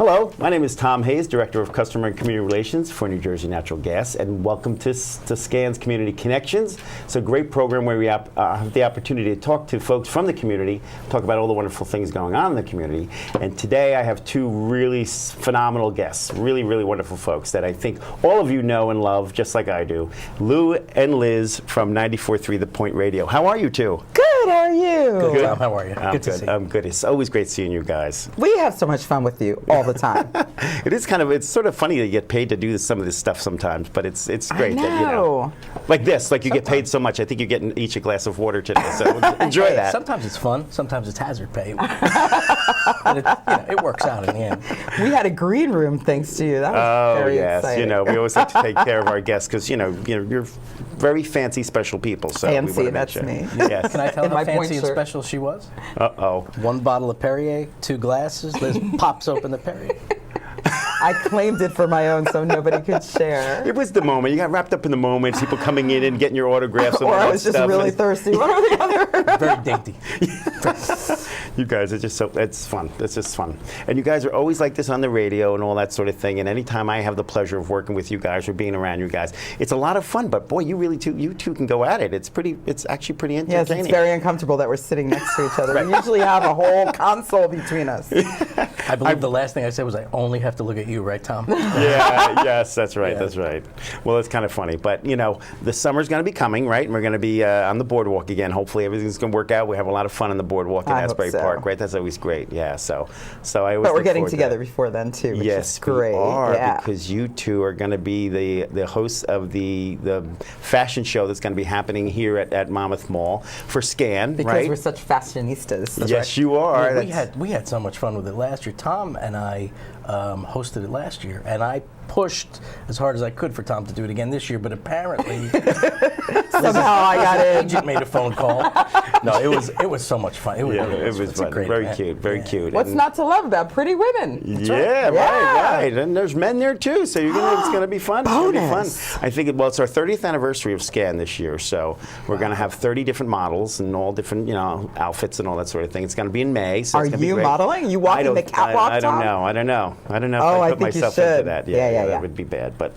Hello, my name is Tom Hayes, Director of Customer and Community Relations for New Jersey Natural Gas, and welcome to SCAN's Community Connections. It's a great program where we have the opportunity to talk to folks from the community, talk about all the wonderful things going on in the community. And today I have two really phenomenal guests, really, really wonderful folks that I think all of you know and love, just like I do. Lou and Liz from 94.3 The Point Radio. How are you two? Good, how are you? Good, Tom, how are you? Good to see you. I'm good. It's always great seeing you guys. We have so much fun with you all the time. It's sort of funny that you get paid to do some of this stuff sometimes, but it's great that, you know, like this, like you get paid so much. I think you're getting each a glass of water today, so enjoy that. Sometimes it's fun, sometimes it's hazard pay. But it works out in the end. We had a green room thanks to you. That was very exciting. You know, we always like to take care of our guests because, you know, you're very fancy, special people. So fancy, that's me. Yes. Can I tell how fancy and special she was? Uh-oh. 1 bottle of Perrier, 2 glasses, Liz pops open the Perrier. I claimed it for my own so nobody could share. It was the moment. You got wrapped up in the moment, people coming in and getting your autographs and or all I that was just stuff. really thirsty. One or the other. Very dainty. You guys are just so, it's fun. It's just fun. And you guys are always like this on the radio and all that sort of thing. And anytime I have the pleasure of working with you guys or being around you guys, it's a lot of fun. But boy, you two can go at it. It's actually pretty entertaining. Yes, it's very uncomfortable that we're sitting next to each other. Right. We usually have a whole console between us. I believe the last thing I said was I only have to look at you, right, Tom? Yeah, yes, that's right, Yeah. that's right. Well, it's kind of funny, but you know, the summer's going to be coming, right? And we're going to be on the boardwalk again. Hopefully everything's going to work out. We have a lot of fun on the boardwalk in I hope Asbury so. Park, right? That's always great, yeah. So I always But we're look getting forward to together that. before then too, which Yes, is great. we are, yeah. because you two are going to be the hosts of the fashion show that's going to be happening here at Monmouth Mall for SCAN, Because right? we're such fashionistas. Yes, you are. We had so much fun with it last year. Tom and I hosted it last year, and I pushed as hard as I could for Tom to do it again this year, but apparently Somehow I got in. agent made a phone call. No, it was so much fun. It was It's a great very event. cute, very cute. What's And- not to love about Pretty Women? Yeah, right. And there's men there too, so it's going to be fun. It's going to be fun. Bonus. I think it's our 30th anniversary of SCAN this year, so we're going to have 30 different models and all different, outfits and all that sort of thing. It's going to be in May. So Are it's gonna be you great. modeling? You walking the catwalk, I don't Tom? know. I don't know Oh, if I I put think you myself into should. that. Yeah. That would be bad, but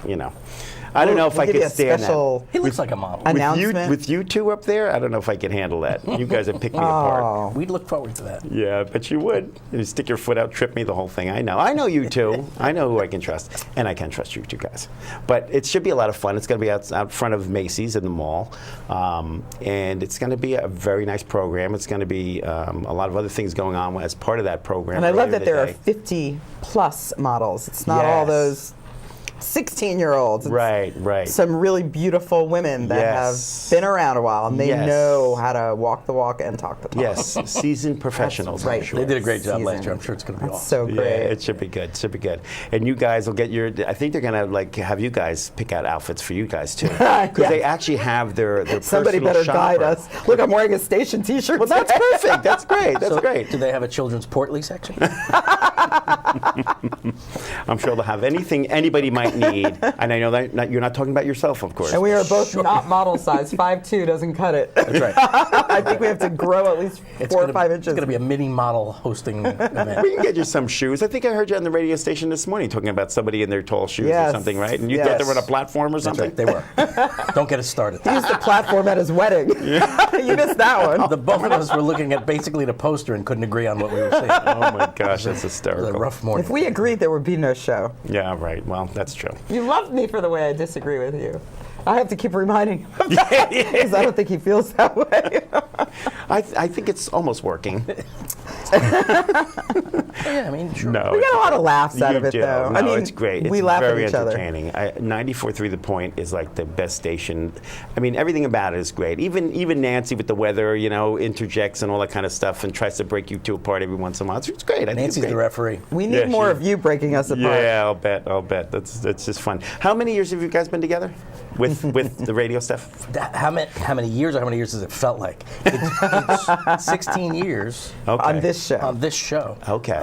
I don't know if I We'll give could you a stand special He looks like a model. an- that. announcement. With you two up there, I don't know if I could handle that. You guys would pick me apart. Oh. We'd look forward to that. Yeah, I bet you would. You stick your foot out, trip me, the whole thing. I know you two. I know who I can trust, and I can trust you two guys. But it should be a lot of fun. It's going to be out front of Macy's in the mall, and it's going to be a very nice program. It's going to be a lot of other things going on as part of that program. And I love later that there are today. 50 plus models. It's not all Yes. those 16-year-olds. Right. Some really beautiful women that Yes. have been around a while and they Yes. know how to walk the walk and talk the talk. Yes, seasoned professionals. right. I'm sure. They did a great job last Season. year. I'm sure it's going to be That's awesome. so great. Yeah, it should be good. And you guys will get I think they're gonna have you guys pick out outfits for you guys too, because Yeah. they actually have their Somebody personal better shopper. guide us. Look, I'm wearing a station T-shirt. Well, that's today. perfect. That's great. That's So, great. Do they have a children's portly section? I'm sure they'll have anything anybody might need. And I know that you're not talking about yourself, of course. And we are both not model size. 5'2" doesn't cut it. That's right. I think we have to grow at least 4 or 5 inches. It's going to be a mini model hosting event. We can get you some shoes. I think I heard you on the radio station this morning talking about somebody in their tall shoes Yes. or something, right? And you Yes. thought they were on a platform or That's something? right, they were. Don't get us started. He used the platform at his wedding. You missed that one. The both of us were looking at basically the poster and couldn't agree on what we were saying. Oh my gosh, that's It was a hysterical. rough morning. If we agreed, there would be no show. Yeah, right. Well, that's true. You love me for the way I disagree with you. I have to keep reminding him of that because I don't think he feels that way. I think it's almost working. Yeah, I mean, sure. No, We get a lot of laughs out you of it, do. though. No, I mean, it's great. we It's laugh very at each other. entertaining. 94.3 The Point is like the best station. I mean, everything about it is great. Even Nancy with the weather, interjects and all that kind of stuff and tries to break you two apart every once in a while. It's great. I think it's Nancy's great. the referee. We need Yeah, more she- of you breaking us apart. Yeah, I'll bet. That's just fun. How many years have you guys been together with the radio stuff? How many years or how many years has it felt like? It's 16 years Okay. On this show. on this show. Okay.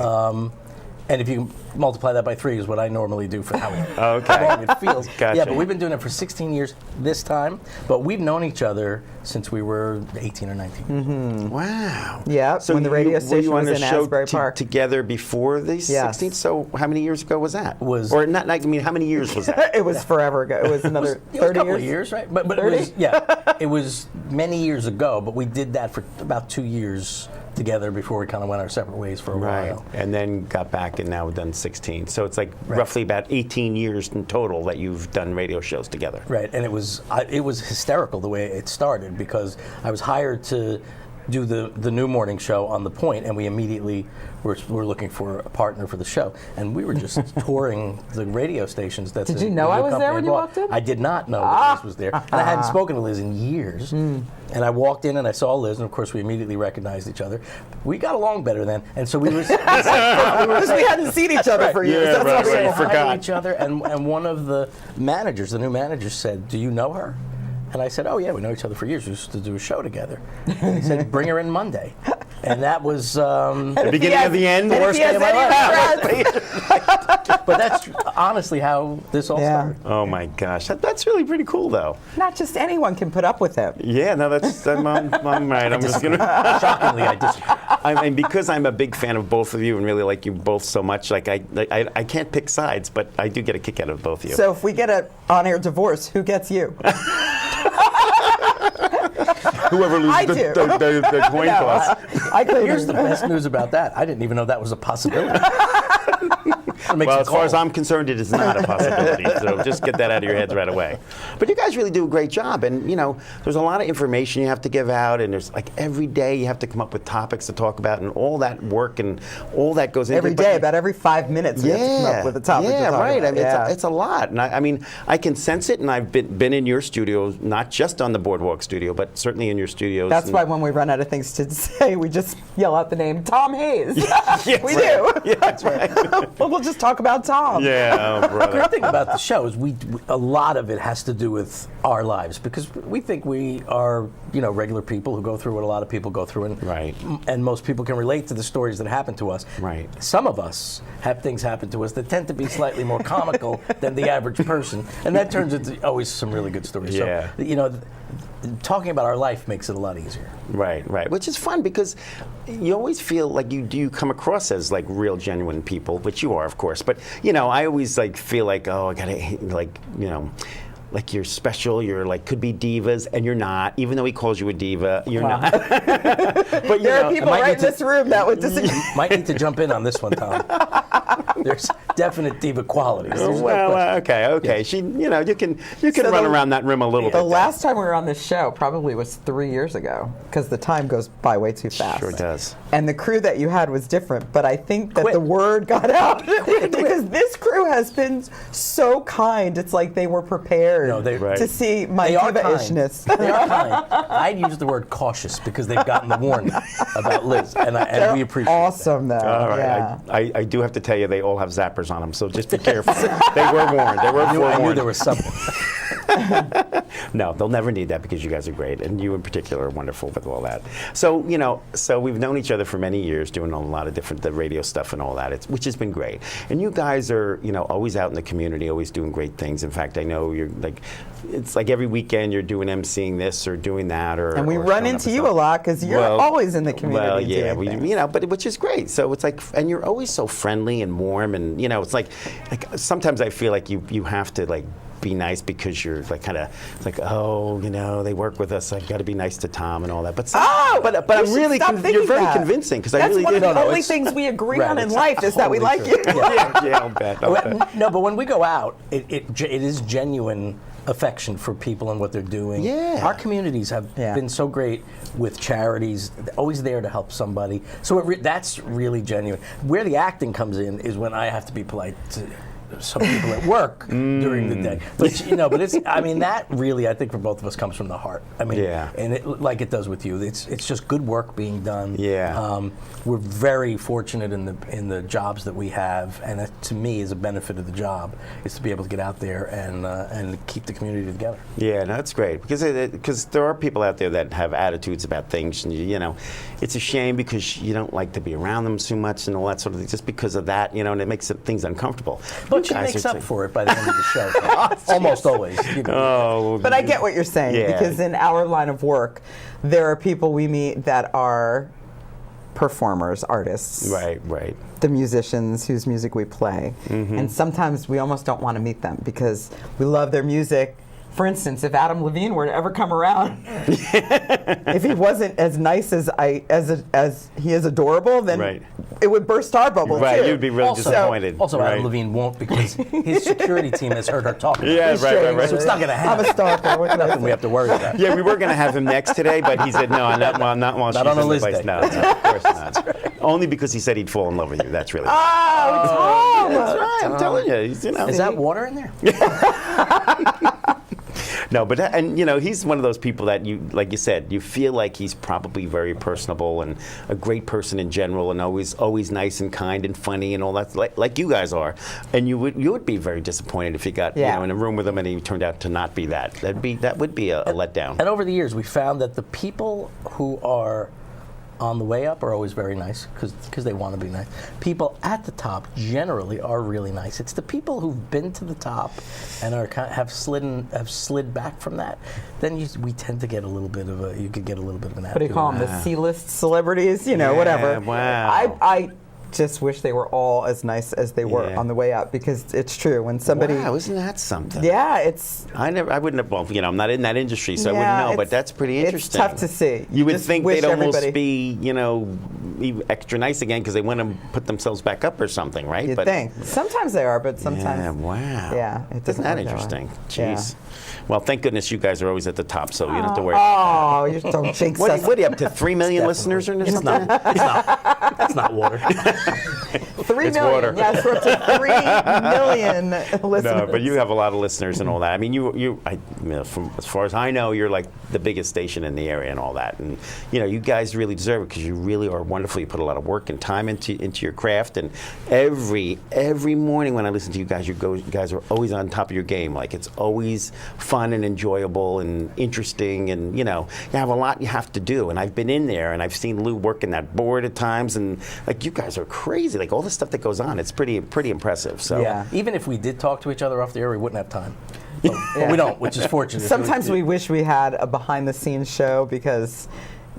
And if you multiply that by 3 is what I normally do for how Okay. long it feels. Gotcha. Yeah, but we've been doing it for 16 years this time, but we've known each other since we were 18 or 19. Wow. Yeah, when the radio station were you was on in a show Asbury Park. together before the Yes. 16th? So how many years ago was that? Was- I mean, how many years was that? It was forever ago. It was another It was a 30 couple years. of years, right? But it 30? was, yeah, it was many years ago, but we did that for about 2 years together before we kind of went our separate ways for a Right, while. and then got back and now we've done 16. So it's like Right. roughly about 18 years in total that you've done radio shows together. Right, and it was hysterical the way it started because I was hired to do the new morning show on The Point, and we immediately were looking for a partner for the show, and we were just touring the radio stations. That Did the- you know the I new was there company when you bought. walked in? I did not know that Liz was there, and I hadn't spoken to Liz in years. And I walked in and I saw Liz, and of course we immediately recognized each other. We got along better then, and so we were. Because we hadn't seen each other for years. Yeah, That's right, what we right. were. Hi to Forgot. each other, and one of the managers, the new manager, said, "Do you know her?" And I said, "Oh yeah, we know each other for years. We used to do a show together." And he said, "Bring her in Monday," and that was. The beginning of the end, the And if worst he day has of my any life. friends- But that's honestly how this all Yeah. started. Oh my gosh, that's really pretty cool though. Not just anyone can put up with him. Yeah, no, I'm right. I'm just gonna. Shockingly, I disagree. I mean, because I'm a big fan of both of you and really like you both so much. Like I can't pick sides, but I do get a kick out of both of you. So if we get an on-air divorce, who gets you? Whoever I loses do. the coin No, toss. I claim Here's the you. best news about that. I didn't even know that was a possibility. Well, as far as I'm concerned, it is not a possibility. So just get that out of your heads right away. But you guys really do a great job, and there's a lot of information you have to give out, and there's like every day you have to come up with topics to talk about, and all that work and all that goes into Every it. day, about every 5 minutes, we have to come up with a topic Yeah, to talk right. about. I mean, Yeah. it's a lot, and I mean, I can sense it, and I've been in your studios, not just on the Boardwalk studio, but certainly in your studios. That's and- why when we run out of things to say, we just yell out the name Tom Hayes. Yes, we right. do. Yeah, that's right. Well, we'll just talk about Tom. Yeah, oh, The brother. great thing about the show is a lot of it has to do with our lives because we think we are, regular people who go through what a lot of people go through, and Right. and most people can relate to the stories that happen to us. Right. Some of us have things happen to us that tend to be slightly more comical than the average person, and that turns into always some really good stories. Yeah. So, talking about our life makes it a lot easier. Right, which is fun because you always feel like you come across as like real genuine people, which you are, of course. But I always like feel like, oh, I gotta like you're special, you're like could be divas, and you're not. Even though he calls you a diva, you're Wow. not. But There are people might right need in to- this room that would disagree. Might need to jump in on this one, Tom. There's definite diva qualities. There's no well, question. okay. Yes. She, you can So run the- around that rim a little The bit. last time we were on this show probably was 3 years ago because the time goes by way too fast. Sure does. And the crew that you had was different, but I think that Quit. the word got out because this crew has been so kind. It's like they were prepared No, they- Right. to see my They are kind. diva-ishness. They are kind. I'd use the word cautious because they've gotten the warning about Liz, and we appreciate Awesome, though. All right. Yeah. I do have to tell you, they all have zappers on them, so just be careful. They were warned. They were that. I knew forewarned. there was something. No, they'll never need that because you guys are great, and you in particular are wonderful with all that. So, so we've known each other for many years, doing a lot of different the radio stuff and all that, which has been great. And you guys are, always out in the community, always doing great things. In fact, I know you're like, it's like every weekend you're doing emceeing this or doing that, or And we or run showing up into with you a something. lot because you're always in the community. Well, yeah, doing things. but which is great. So it's like, and you're always so friendly and warm, and it's like sometimes I feel like you have to like be nice because you're like kind of like, oh, they work with us. I've got to be nice to Tom and all that. But but you I'm should really stop you're thinking very that. convincing because I That's really one did. of the only it's- things we agree Right, on in it's life is that we like totally you. true. Yeah, I'll bet. I'll bet. No, but when we go out, it is genuine affection for people and what they're doing. Yeah. Our communities have Yeah. been so great with charities, always there to help somebody. So that's really genuine. Where the acting comes in is when I have to be polite to some people at work during the day. But but it's, I mean, that really, I think for both of us comes from the heart. I mean, and like it does with you, it's just good work being done. Yeah. We're very fortunate in the jobs that we have, and that to me is a benefit of the job, is to be able to get out there and keep the community together. Yeah, no, that's great, because there are people out there that have attitudes about things, and it's a shame because you don't like to be around them too much and all that sort of thing, just because of that, and it makes things uncomfortable. But she makes up for it by the end of the show. Almost always. But I get what you're saying, because in our line of work, there are people we meet that are performers, artists. Right. The musicians whose music we play. And sometimes we almost don't want to meet them because we love their music. For instance, if Adam Levine were to ever come around, if he wasn't as nice as he is adorable, then it would burst our bubble too. Right, you'd be really disappointed. Also, Adam Levine won't, because his security team has heard her talking. Yeah, right. So it's not going to happen. I'm a stalker. Nothing we have to worry about. Yeah, we were going to have him next today, but he said no, not while she's on a in the Liz place. day. No, of course not. Only because he said he'd fall in love with you. That's really. Tom! That's right. I'm telling you. Is that water in there? No, but he's one of those people that like you said, you feel like he's probably very personable and a great person in general, and always nice and kind and funny and all that, like you guys are. And you would be very disappointed if you got in a room with him and he turned out to not be that. That would be a letdown. And over the years, we found that the people who are on the way up are always very nice because they want to be nice. People at the top generally are really nice. It's the people who've been to the top and have slid back from that. Then we tend to get a little bit of an attitude. What do you call them? The C-list celebrities? Whatever. Wow. I just wish they were all as nice as they were on the way up, because it's true when somebody. Wow, isn't that something? Yeah, it's. I wouldn't have. Well, I'm not in that industry, so I wouldn't know. But that's pretty interesting. It's tough to see. You would just think wish they'd almost everybody- be, extra nice again because they want to put themselves back up or something, right? You'd think. Sometimes they are, but sometimes. Yeah. Wow. Yeah. It doesn't Isn't that work interesting? way. Jeez. Well, thank goodness you guys are always at the top, so you don't have to worry. Oh, you just don't jinx us. What are you up to? 3 million listeners or something? It's not water. 3 It's million. water. Yes, we're up to 3 million listeners. No, but you have a lot of listeners and all that. I mean, from as far as I know, you're like the biggest station in the area and all that. And you guys really deserve it because you really are wonderful. You put a lot of work and time into your craft. And every morning when I listen to you guys are always on top of your game. Like, it's always fun and enjoyable and interesting. And you have a lot you have to do. And I've been in there and I've seen Lou working that board at times. And like, you guys are crazy. Like, all the stuff that goes on, it's pretty impressive. So Yeah. Even if we did talk to each other off the air, we wouldn't have time. But we don't, which is fortunate. Sometimes we wish we had a behind-the-scenes show, because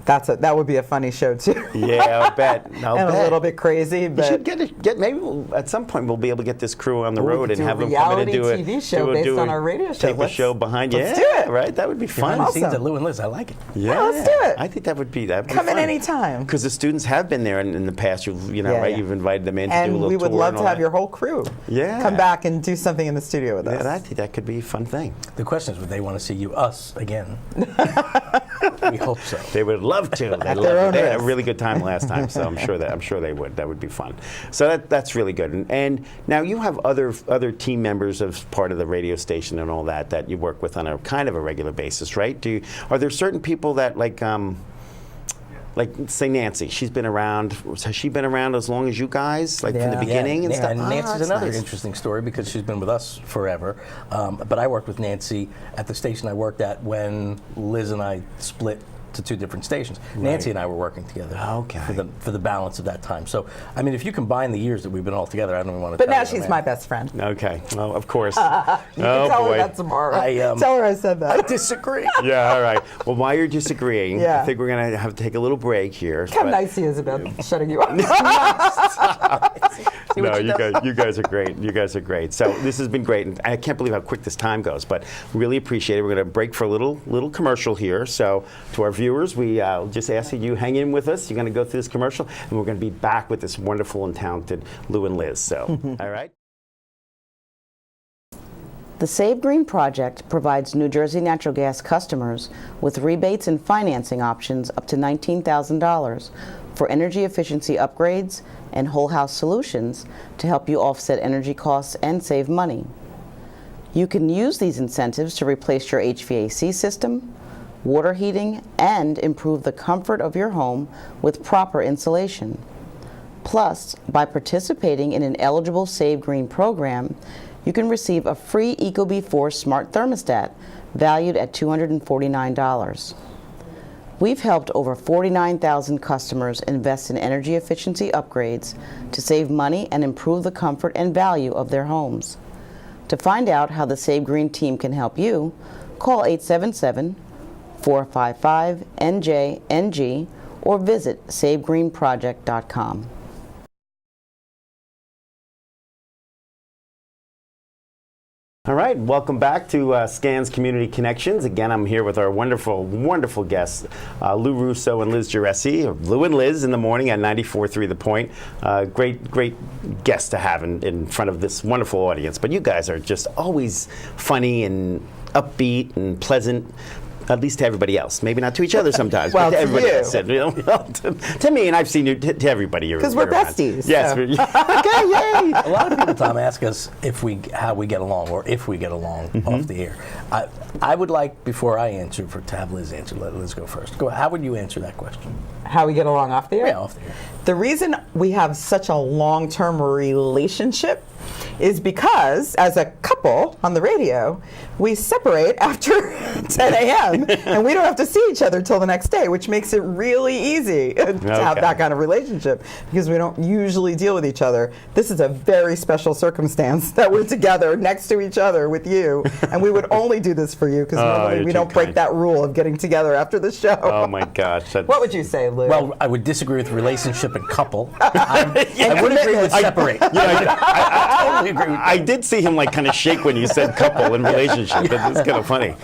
that would be a funny show too. Yeah, I'll bet. And a little bit crazy, You but should get maybe at some point we'll be able to get this crew on the road and have them come in and do reality TV show based on our radio show. Take a show behind. Let's do it. Right? That would be fun. Behind the scenes Awesome. at Lou and Liz, I like it. Yeah, let's do it. I think that would be Come fun. in anytime. Because the students have been there in the past. Right? You've invited them in to do a And little we would tour love and to all have that. your whole crew come back and do something in the studio with us. Yeah, I think that could be a fun thing. The question is, would they want to see us again? We hope so. They would love to. They had a really good time last time, so I'm sure they would. That would be fun. So that's really good. And now you have other team members as part of the radio station and all that you work with on a kind of a regular basis, right? Are there certain people that like say Nancy? She's been around. Has she been around as long as you guys, from the beginning and stuff? And Nancy's that's another nice. interesting story because she's been with us forever. But I worked with Nancy at the station I worked at when Liz and I split to two different stations. Right. Nancy and I were working together for the balance of that time. So, I mean, if you combine the years that we've been all together, I don't even want to But tell now you, she's man. my best friend. Okay. Well, of course. You can tell her that tomorrow. Tell her I said that. I disagree. Yeah, all right. Well, while you're disagreeing, Yeah. I think we're going to have to take a little break here. How nice he is about shutting you up. No, you guys are great. You guys are great. So this has been great, and I can't believe how quick this time goes, but really appreciate it. We're going to break for a little commercial here. So to our viewers, we just ask that you hang in with us. You're going to go through this commercial, and we're going to be back with this wonderful and talented Lou and Liz. So, all right. The Save Green project provides New Jersey Natural Gas customers with rebates and financing options up to $19,000 for energy efficiency upgrades and whole house solutions to help you offset energy costs and save money. You can use these incentives to replace your HVAC system, water heating, and improve the comfort of your home with proper insulation. Plus, by participating in an eligible Save Green program, you can receive a free Ecobee 4 smart thermostat valued at $249. We've helped over 49,000 customers invest in energy efficiency upgrades to save money and improve the comfort and value of their homes. To find out how the Save Green team can help you, call 877-455-NJNG or visit savegreenproject.com. All right, welcome back to SCAN's Community Connections. Again, I'm here with our wonderful, wonderful guests, Lou Russo and Liz Giresi, or Lou and Liz in the morning at 94.3 The Point. Great guests to have in front of this wonderful audience. But you guys are just always funny and upbeat and pleasant. At least to everybody else. Maybe not to each other sometimes, well, but to everybody you. else. To me, and I've seen you, to everybody. Because we're besties. Yes. So. Okay, yay! A lot of people, Tom, ask us how we get along, or if we get along off the air. I would like, before I answer, to have Liz answer. Let Liz go first. How would you answer that question? How we get along off the air? Yeah, off the air. The reason we have such a long-term relationship is because, as a couple on the radio, we separate after 10 a.m. and we don't have to see each other till the next day, which makes it really easy to have that kind of relationship because we don't usually deal with each other. This is a very special circumstance that we're together next to each other with you, and we would only do this for you because normally we don't break that rule of getting together after the show. Oh my gosh. What would you say, Lou? Well, I would disagree with relationship and couple. I would agree with separate. I totally agree with that. I did see him like kind of shake when you said couple and relationship. It's kind of funny.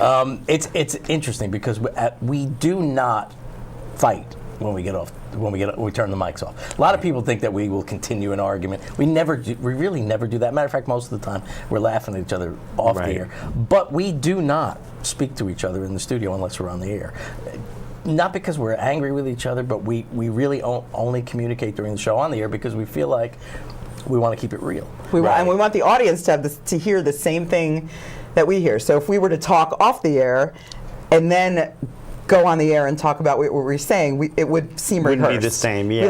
It's interesting because we do not fight when we turn the mics off. A lot of people think that we will continue an argument. We really never do that. Matter of fact, most of the time we're laughing at each other off the air. But we do not speak to each other in the studio unless we're on the air. Not because we're angry with each other, but we really only communicate during the show on the air because we feel like we want to keep it real. And we want the audience to have to hear the same thing that we hear. So if we were to talk off the air and then go on the air and talk about what we're saying, it would seem rehearsed. Wouldn't be the same, yeah.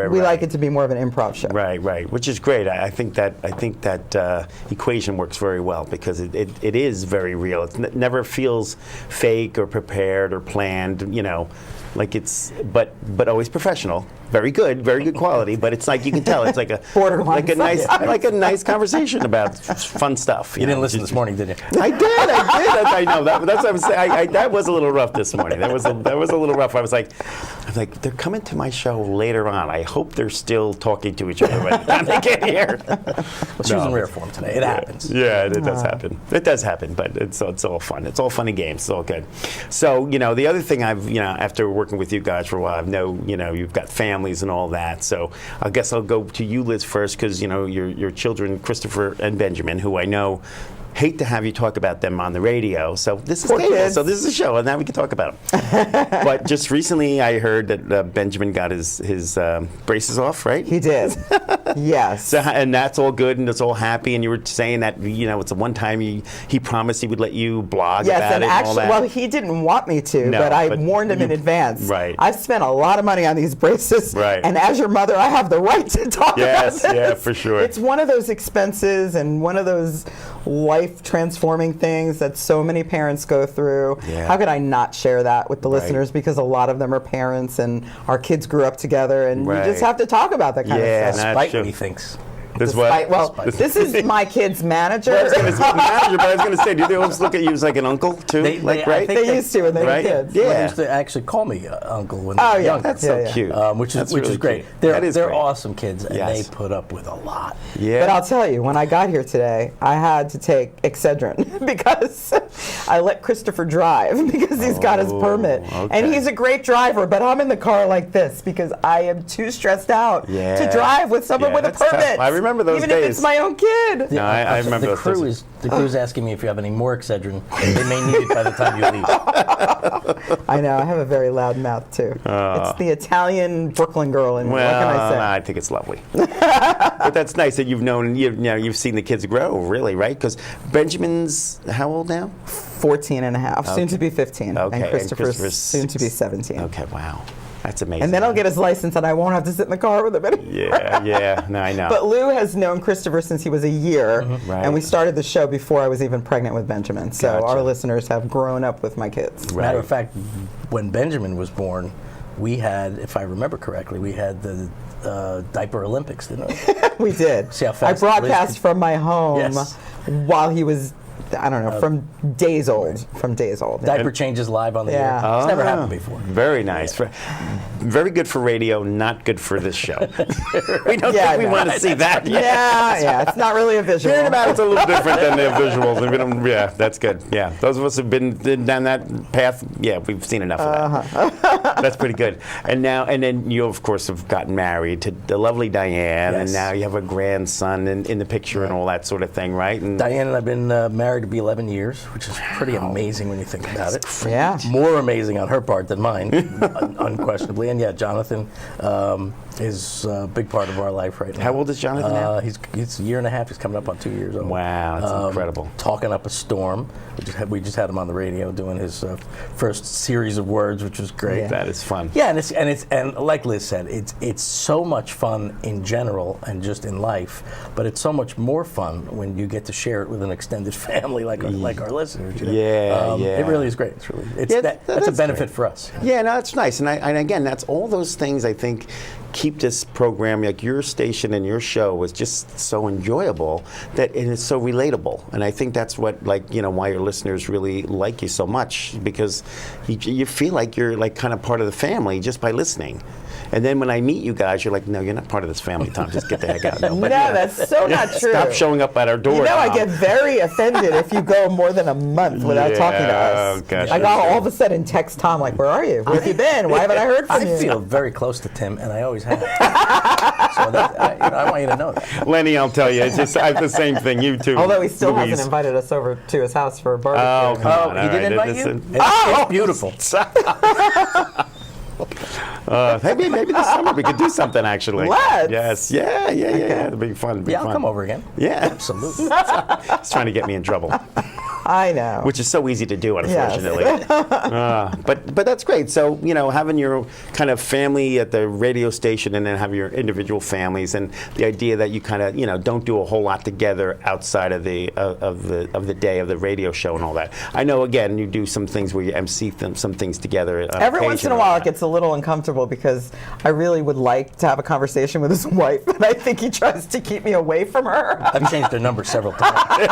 We like it to be more of an improv show. Right, which is great. I think that equation works very well because it is very real. It never feels fake or prepared or planned, like it's, but always professional. Very good quality, but it's like you can tell it's like a borderline, like a nice conversation about fun stuff. You didn't listen this morning, did you? I did. I know that's what I'm saying. That was a little rough this morning. That was a little rough. I was like, they're coming to my show later on. I hope they're still talking to each other by the time they get here. Well, she was in rare form today. It happens. Yeah, it does happen. It does happen, but it's all fun. It's all fun and games. It's all good. So the other thing after working with you guys for a while, I know you've got families and all that. So I guess I'll go to you, Liz, first, because your children, Christopher and Benjamin, who I know hate to have you talk about them on the radio. So this is cable, so this is a show, and now we can talk about them. But just recently, I heard that Benjamin got his braces off, right? He did. Yes. So, and that's all good, and it's all happy. And you were saying that it's the one time he promised he would let you blog about it and all that. Well, he didn't want me to, but I warned him in advance. Right. I've spent a lot of money on these braces, right. And as your mother, I have the right to talk about this. Yeah, for sure. It's one of those expenses and one of those life-transforming things that so many parents go through. Yeah. How could I not share that with the listeners? Because a lot of them are parents, and our kids grew up together, and you just have to talk about that kind of stuff. Despite what he thinks. This is my kid's manager. But I was going to say, do they always look at you as like an uncle too? They used to when they were kids. Yeah. They used to actually call me uncle when they were younger. That's so cute. Which is really great. Cute. They're great. awesome kids, and they put up with a lot. Yeah. But I'll tell you, when I got here today, I had to take Excedrin because I let Christopher drive because he's got his permit. Okay. And he's a great driver, but I'm in the car like this because I am too stressed out to drive with someone with a permit. Tough. I remember those Even days. if it's my own kid. No, I remember the crew is asking me if you have any more Excedrin. They may need it by the time you leave. I know. I have a very loud mouth too. It's the Italian Brooklyn girl in me. What can I say? I think it's lovely. But that's nice that you've seen the kids grow, really, right? Because Benjamin's how old now? 14 and a half, soon to be 15. Okay, And Christopher's soon to be 17. Okay, wow. That's amazing. And then I'll get his license and I won't have to sit in the car with him anymore. Yeah, no, I know. But Lou has known Christopher since he was a year, Right. and we started the show before I was even pregnant with Benjamin. So Gotcha. our listeners have grown up with my kids. Right. Matter of fact, when Benjamin was born, we had, if I remember correctly, we had the Diaper Olympics, didn't we? We did. See how I fast broadcast Liz from my home Yes. while he was, I don't know, from days old. From days old. Diaper changes live on the Yeah. air. It's never Ah, happened before. Very nice. Very good for radio, not good for this show. We don't Yeah, think we no. want to see that. Yeah, it's not really a visual. Hearing about it's a little different than the visuals. And we don't, yeah, that's good. Yeah, those of us who've been down that path, yeah, we've seen enough of that. That's pretty good. And then you, of course, have gotten married to the lovely Diane, and Yes. now you have a grandson in the picture and all that sort of thing, right? And Diane and I've been married to be 11 years, which is pretty amazing when you think about it. Yeah. More amazing on her part than mine, unquestionably. And yeah, Jonathan is a big part of our life right now. How old is Jonathan now? He's a year and a half. He's coming up on 2 years old. Wow, that's incredible. Talking up a storm. We just had him on the radio doing his first series of words, which was great. That is fun. Yeah, and like Liz said, it's so much fun in general and just in life, but it's so much more fun when you get to share it with an extended family like our listeners. You know? Yeah. It really is great. Yeah, that's a that's benefit great. for us. Yeah, no, that's nice. And again, that's all those things I think keep this program, like your station and your show, was just so enjoyable and it's so relatable. And I think that's what, why your listeners really like you so much, because you feel like you're like kind of part of the family just by listening. And then when I meet you guys, you're like, no, you're not part of this family, Tom. Just get the heck out. No, that's so not true. Stop showing up at our door. You know, I Tom. get very offended if you go more than a month without talking to us. Oh, gosh, I got all of a sudden text Tom like, where are you? Where have you been? Why haven't I heard from you? I feel very close to Tim, and I always have. So I want you to know that. Lenny, I'll tell you, it's just I have the same thing. You too. Although he still Louise. hasn't invited us over to his house for a barbecue. Oh, come on. He all didn't right, invite you? listen. It's beautiful. Maybe this summer we could do something actually. Let's. Yes. Yeah. It'd be fun. It'd be Yeah, I'll fun. come over again. Yeah. Absolutely. He's trying to get me in trouble, I know. which is so easy to do, Yes. unfortunately. But that's great. So having your kind of family at the radio station, and then have your individual families, and the idea that you kind of don't do a whole lot together outside of the day of the radio show and all that. I know again you do some things where you MC some things together. Every once in a while it gets a little uncomfortable because I really would like to have a conversation with his wife, and I think he tries to keep me away from her. I've changed their number several times.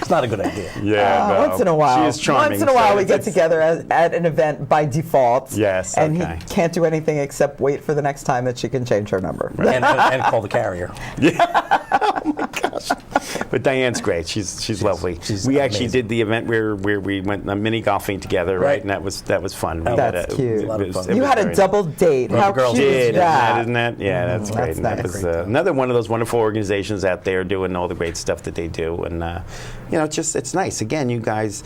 It's not a good idea. Yeah. No. Once in a while. She is charming. Once in a while so we get it's- together at an event by default. Yes, And okay. he can't do anything except wait for the next time that she can change her number. And call the carrier. But Diane's great. She's lovely. We actually amazing. did the event where we went mini golfing together, right? Right. And that was fun. We That's had cute. A lot of fun. You was had a very double date. Well, How the girls cute did, is that? isn't that? Yeah, that's great. that's And that nice. was another one of those wonderful organizations out there doing all the great stuff that they do, and it's nice. Again, you guys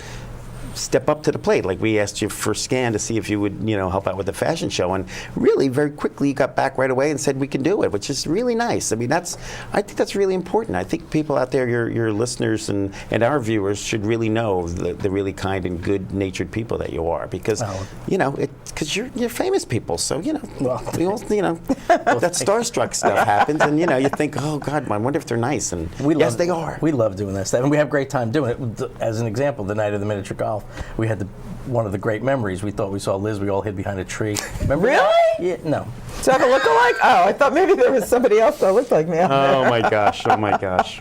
step up to the plate. Like we asked you for SCAN to see if you would, help out with the fashion show, and really very quickly you got back right away and said we can do it, which is really nice. I mean, I think that's really important. I think people out there, your listeners and our viewers, should really know the really kind and good-natured people that you are, because because you're famous people, so we all that starstruck stuff happens, and you think, oh God, I wonder if they're nice, and yes, they are. We love doing that stuff, and we have a great time doing it. As an example, the night of the miniature golf, we had one of the great memories. We thought we saw Liz. We all hid behind a tree. Remember Really? that? Yeah. No. Do I have a look-alike? Oh, I thought maybe there was somebody else that looked like me out there. Oh my gosh! Oh my gosh!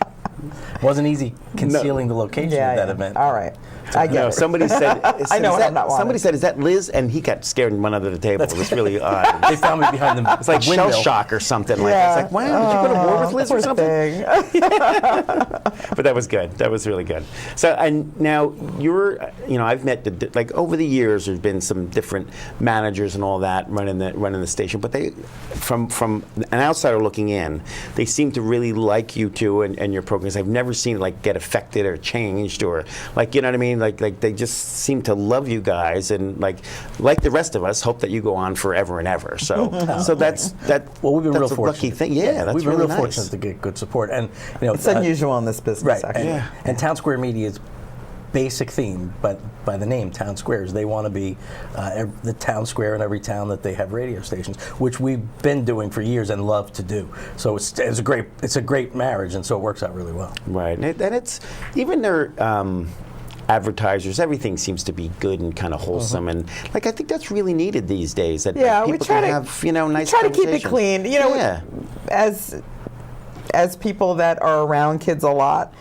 Wasn't easy concealing the location of that event. All right. I get No, it. somebody said. I know I'm not wanted. Somebody said, "Is that Liz?" And he got scared and went under the table. It was really odd. They found me behind the It's like shell windmill. shock or something. Like Yeah. it's like, wow, did you go to war with Liz or Poor something? thing. But that was good. That was really good. So, and now I've met over the years. There's been some different managers and all that running the station. But they, from an outsider looking in, they seem to really like you two and your programs. I've never never seen it like get affected or changed or like, you know what I mean? Like they just seem to love you guys and like the rest of us hope that you go on forever and ever. So that's Well, we've been that's real a fortunate. lucky thing. Yeah, that's we've been really real nice. fortunate to get good support, and you know, It's unusual in this business, right? actually. And Town Square Media's basic theme, but by the name Town Squares, they want to be the town square in every town that they have radio stations, which we've been doing for years and love to do. So it's a great marriage, and so it works out really well. Right, and it's even their advertisers. Everything seems to be good and kind of wholesome, and like I think that's really needed these days. That Yeah, like, we people try can to have nice. try to keep it conversations. clean. You know, Yeah. as people that are around kids a lot,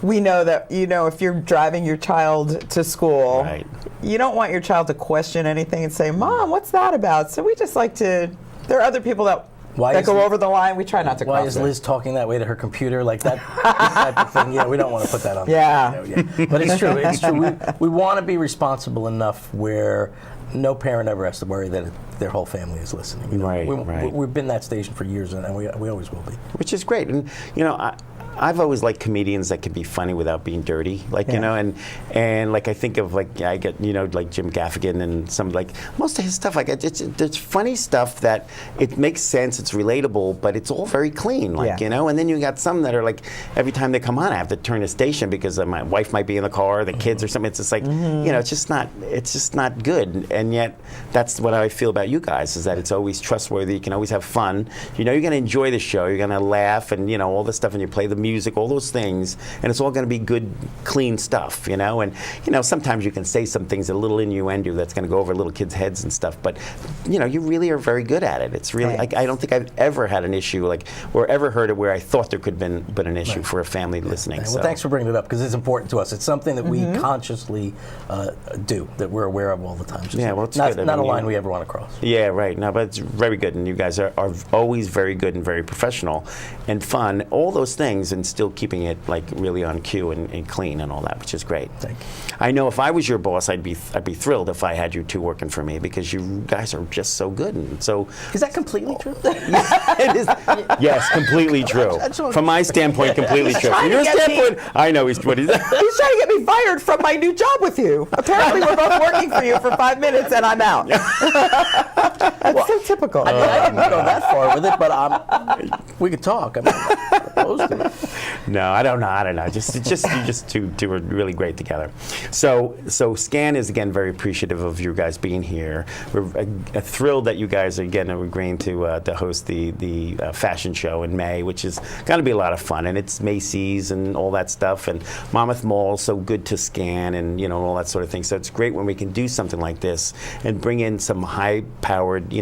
we know that if you're driving your child to school, Right. you don't want your child to question anything and say, "Mom, what's that about?" So we just like to. There are other people that go over the line. We try not to Why cross is it. Liz talking that way to her computer, like that type of thing? Yeah, we don't want to put that on. Yeah. But it's true. It's true. We want to be responsible enough where no parent ever has to worry that their whole family is listening. You know? Right, right. We've been that station for years, and we always will be. Which is great, and I've always liked comedians that can be funny without being dirty, like and like I think of like I get like Jim Gaffigan and some like most of his stuff like it's funny stuff that it makes sense, it's relatable, but it's all very clean, like and then you got some that are like every time they come on I have to turn the station because my wife might be in the car, the kids or something. It's just like it's just not good, and yet that's what I feel about you guys is that it's always trustworthy. You can always have fun. You're going to enjoy the show. You're going to laugh and all this stuff, and you play the music, all those things, and it's all going to be good, clean stuff, and sometimes you can say some things a little innuendo that's going to go over little kids' heads and stuff, but you really are very good at it. It's really like, I don't think I've ever had an issue like or ever heard it where I thought there could have been an issue for a family listening. Well, So. thanks for bringing it up because it's important to us. It's something that we consciously do, that we're aware of all the time. Just Well, it's not, good. not a line we ever want to cross. Yeah, right. No, but it's very good, and you guys are always very good and very professional and fun, all those things, and still keeping it like really on cue and clean and all that, which is great. Thank you. I know if I was your boss, I'd be thrilled if I had you two working for me because you guys are just so good and so. Is that completely true? It is. Yes, completely true. From my standpoint, completely true. From your to get me- standpoint, I know what he's. He's trying to get me fired from my new job with you. Apparently, we're both working for you for 5 minutes and I'm out. That's so typical. I didn't go that far with it, but we could talk. I'm not opposed to it. No, I don't know. Just you just two are really great together. So SCAN is again very appreciative of you guys being here. We're thrilled that you guys are again agreeing to host the fashion show in May, which is going to be a lot of fun. And it's Macy's and all that stuff, and Monmouth Mall, so good to SCAN, and all that sort of thing. So it's great when we can do something like this and bring in some high-powered,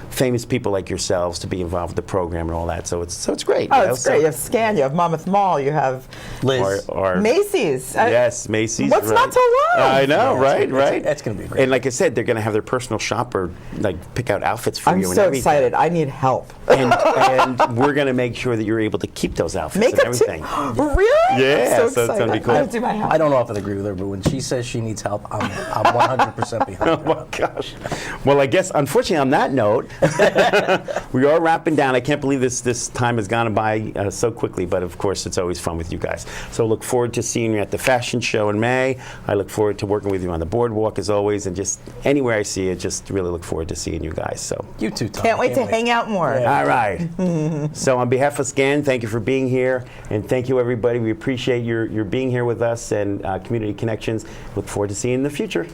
famous people like yourselves to be involved with the program and all that. So it's great. Oh, it's great. You have SCAN, you have Monmouth Mall, you have Liz. Or Macy's. yes, Macy's. What's right. not to love? I know, right. That's going to be great. And like I said, they're going to have their personal shopper pick out outfits for I'm you and so everything. excited. I need help. And we're going to make sure that you're able to keep those outfits and Makeup too? everything. Really? Yeah, I'm so it's gonna be cool. I do my house. I don't often agree with her, but when she says she needs help, I'm 100% behind Oh her. my gosh. Well, I guess unfortunately on that note, we are wrapping down. I can't believe this time has gone by so quickly, but of course it's always fun with you guys. So look forward to seeing you at the fashion show in May. I look forward to working with you on the boardwalk as always, and just anywhere I see you, just really look forward to seeing you guys. So You too, Tom. Can't wait to hang out more. all right. So on behalf of SCAN, thank you for being here, and thank you everybody. We appreciate your being here with us and Community Connections. Look forward to seeing you in the future.